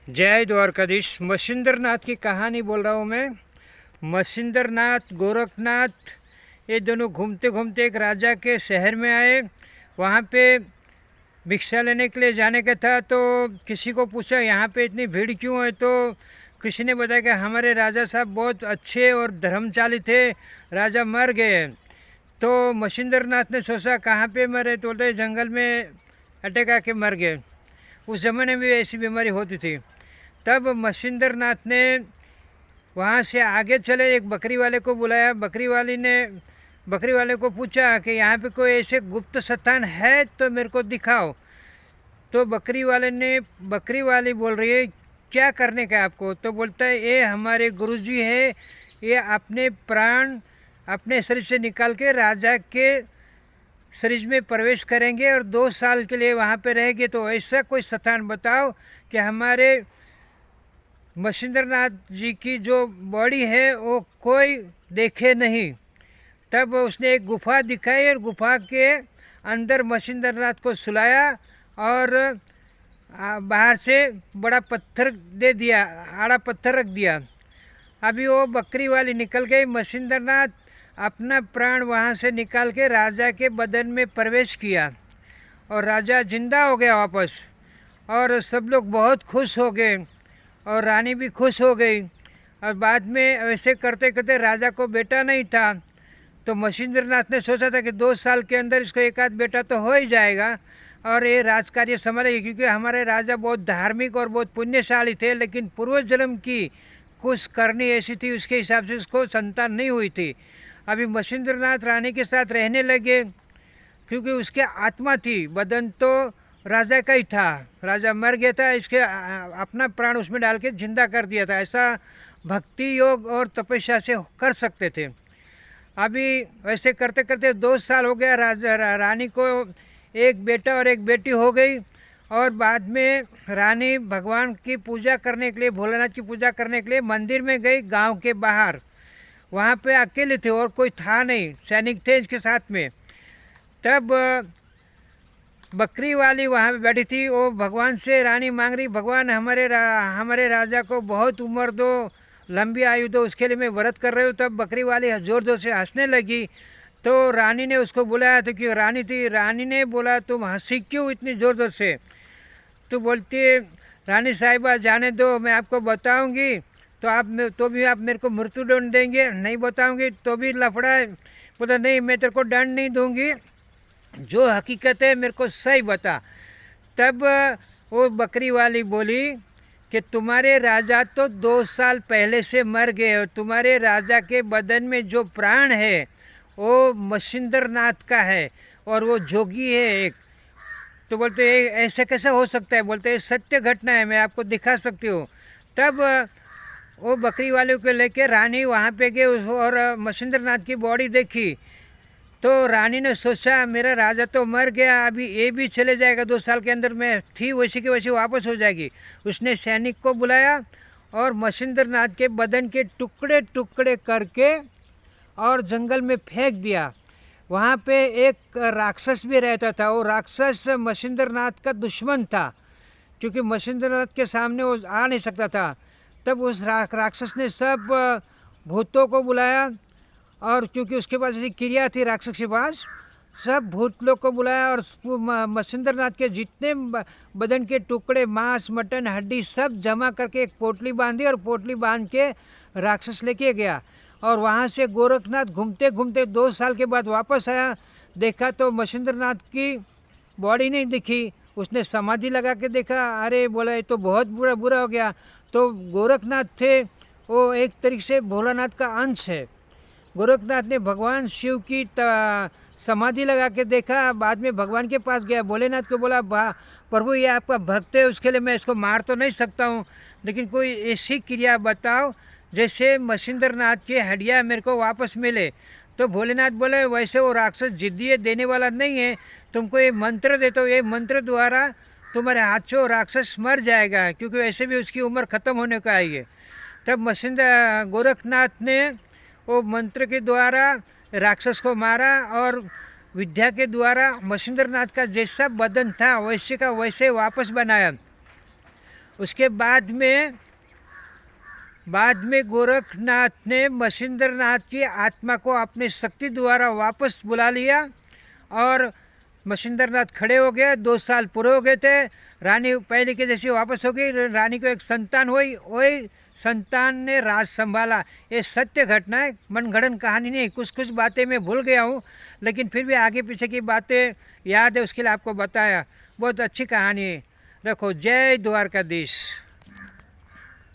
जय द्वारकाधीश। मच्छिंद्र नाथ की कहानी बोल रहा हूँ मैं। मच्छिंद्र नाथ, गोरखनाथ, ये दोनों घूमते घूमते एक राजा के शहर में आए। वहाँ पे भिक्षा लेने के लिए जाने का था, तो किसी को पूछा यहाँ पे इतनी भीड़ क्यों है, तो किसी ने बताया कि हमारे राजा साहब बहुत अच्छे और धर्मशाली थे, राजा मर गए। तो मच्छिंद्र नाथ ने सोचा कहाँ पे मरे, तो बोलते जंगल में अटैक आके मर गए। उस ज़माने में भी ऐसी बीमारी होती थी। तब मच्छिंद्र नाथ ने वहाँ से आगे चले, एक बकरी वाले को बुलाया। बकरी वाले को पूछा कि यहाँ पे कोई ऐसे गुप्त स्थान है तो मेरे को दिखाओ। तो बकरी वाली बोल रही है क्या करने का आपको, तो बोलता है ये हमारे गुरुजी है, ये अपने प्राण अपने शरीर से निकाल के राजा के शरीर में प्रवेश करेंगे और 2 साल के लिए वहाँ पे रहेंगे। तो ऐसा कोई स्थान बताओ कि हमारे मच्छिंद्र नाथ जी की जो बॉडी है वो कोई देखे नहीं। तब उसने एक गुफा दिखाई और गुफा के अंदर मच्छिंद्र नाथ को सुलाया और बाहर से बड़ा पत्थर दे दिया, आड़ा पत्थर रख दिया। अभी वो बकरी वाली निकल गई। मच्छिंद्र नाथ अपना प्राण वहाँ से निकाल के राजा के बदन में प्रवेश किया और राजा जिंदा हो गया वापस। और सब लोग बहुत खुश हो गए और रानी भी खुश हो गई। और बाद में ऐसे करते करते राजा को बेटा नहीं था, तो मच्छिंद्र नाथ ने सोचा था कि 2 साल के अंदर इसको एक आध बेटा तो हो ही जाएगा और ये राजकार्य संभालेगी, क्योंकि हमारे राजा बहुत धार्मिक और बहुत पुण्यशाली थे, लेकिन पूर्व जन्म की कुछ करनी ऐसी थी, उसके हिसाब से उसको संतान नहीं हुई थी। अभी मच्छिंद्र नाथ रानी के साथ रहने लगे, क्योंकि उसके आत्मा थी, बदन तो राजा का ही था। राजा मर गया था, इसके अपना प्राण उसमें डाल के जिंदा कर दिया था। ऐसा भक्ति योग और तपस्या से कर सकते थे। अभी वैसे करते करते 2 साल हो गया। रानी को एक बेटा और एक बेटी हो गई। और बाद में रानी भगवान की पूजा करने के लिए, भोलेनाथ की पूजा करने के लिए मंदिर में गई, गांव के बाहर। वहाँ पे अकेले थे और कोई था नहीं, सैनिक थे इसके साथ में। तब बकरी वाली वहाँ पे बैठी थी, वो भगवान से रानी मांग रही, भगवान हमारे राजा को बहुत उम्र दो, लंबी आयु दो, उसके लिए मैं व्रत कर रही हूँ। तब बकरी वाली ज़ोर ज़ोर से हंसने लगी। तो रानी ने उसको बुलाया, तो क्यों रानी थी, रानी ने बोला तुम हंसी क्यों इतनी ज़ोर ज़ोर से। तो बोलती है रानी साहिबा जाने दो, मैं आपको बताऊंगी तो आप मेरे को मृत्यु दंड देंगे, नहीं बताऊंगी तो भी लफड़ा है। बोला नहीं, मैं तेरे को दंड नहीं दूंगी, जो हकीकत है मेरे को सही बता। तब वो बकरी वाली बोली कि तुम्हारे राजा तो 2 साल पहले से मर गए और तुम्हारे राजा के बदन में जो प्राण है वो मच्छिंद्र नाथ का है और वो जोगी है एक। तो बोलते ऐसे कैसे हो सकता है, बोलते सत्य घटना है, मैं आपको दिखा सकती हूँ। तब वो बकरी वाले को लेके रानी वहाँ पे गए और मच्छिंद्र नाथ की बॉडी देखी। तो रानी ने सोचा मेरा राजा तो मर गया, अभी ये भी चले जाएगा, 2 साल के अंदर मैं थी वैसे की वैसे वापस हो जाएगी। उसने सैनिक को बुलाया और मच्छिंद्र नाथ के बदन के टुकड़े टुकड़े करके और जंगल में फेंक दिया। वहाँ पे एक राक्षस भी रहता था, वो राक्षस मच्छिंद्र नाथ का दुश्मन था, क्योंकि मच्छिंद्र नाथ के सामने वो आ नहीं सकता था। तब उस राक्षस ने सब भूतों को बुलाया, और क्योंकि उसके पास ऐसी क्रिया थी राक्षस के पास, सब भूत लोग को बुलाया और मच्छिंद्र नाथ के जितने बदन के टुकड़े, मांस, मटन, हड्डी सब जमा करके एक पोटली बांधी और पोटली बांध के राक्षस लेके गया। और वहाँ से गोरखनाथ घूमते घूमते 2 साल के बाद वापस आया। देखा तो मच्छिंद्र नाथ की बॉडी नहीं दिखी। उसने समाधि लगा के देखा, अरे बोला ये तो बहुत बुरा हो गया। तो गोरखनाथ थे, वो एक तरीके से भोलानाथ का अंश है। गोरखनाथ ने भगवान शिव की समाधि लगा के देखा। बाद में भगवान के पास गया, भोलेनाथ को बोला प्रभु ये आपका भक्त है, उसके लिए मैं इसको मार तो नहीं सकता हूँ, लेकिन कोई ऐसी क्रिया बताओ जैसे मच्छिंद्र नाथ की हड्डियाँ मेरे को वापस मिले। तो भोलेनाथ बोले वैसे वो राक्षस जिद्दी देने वाला नहीं है, तुमको ये मंत्र देता हूँ, ये मंत्र द्वारा तुम्हारे हाथ से वो राक्षस मर जाएगा, क्योंकि वैसे भी उसकी उम्र ख़त्म होने का आई है। तब गोरखनाथ ने वो मंत्र के द्वारा राक्षस को मारा और विद्या के द्वारा मच्छिंद्र नाथ का जैसा बदन था वैसे का वैसे वापस बनाया। उसके बाद में गोरखनाथ ने मच्छिंद्रनाथ की आत्मा को अपनी शक्ति द्वारा वापस बुला लिया और मच्छिंद्रनाथ खड़े हो गए। 2 साल पूरे हो गए थे, रानी पहले के जैसी वापस हो गई। रानी को एक संतान हुई, वही संतान ने राज संभाला। ये सत्य घटना है, मनगढ़ंत कहानी नहीं। कुछ कुछ बातें मैं भूल गया हूँ, लेकिन फिर भी आगे पीछे की बातें याद है, उसके लिए आपको बताया। बहुत अच्छी कहानी है। रखो। जय द्वारकाधीश।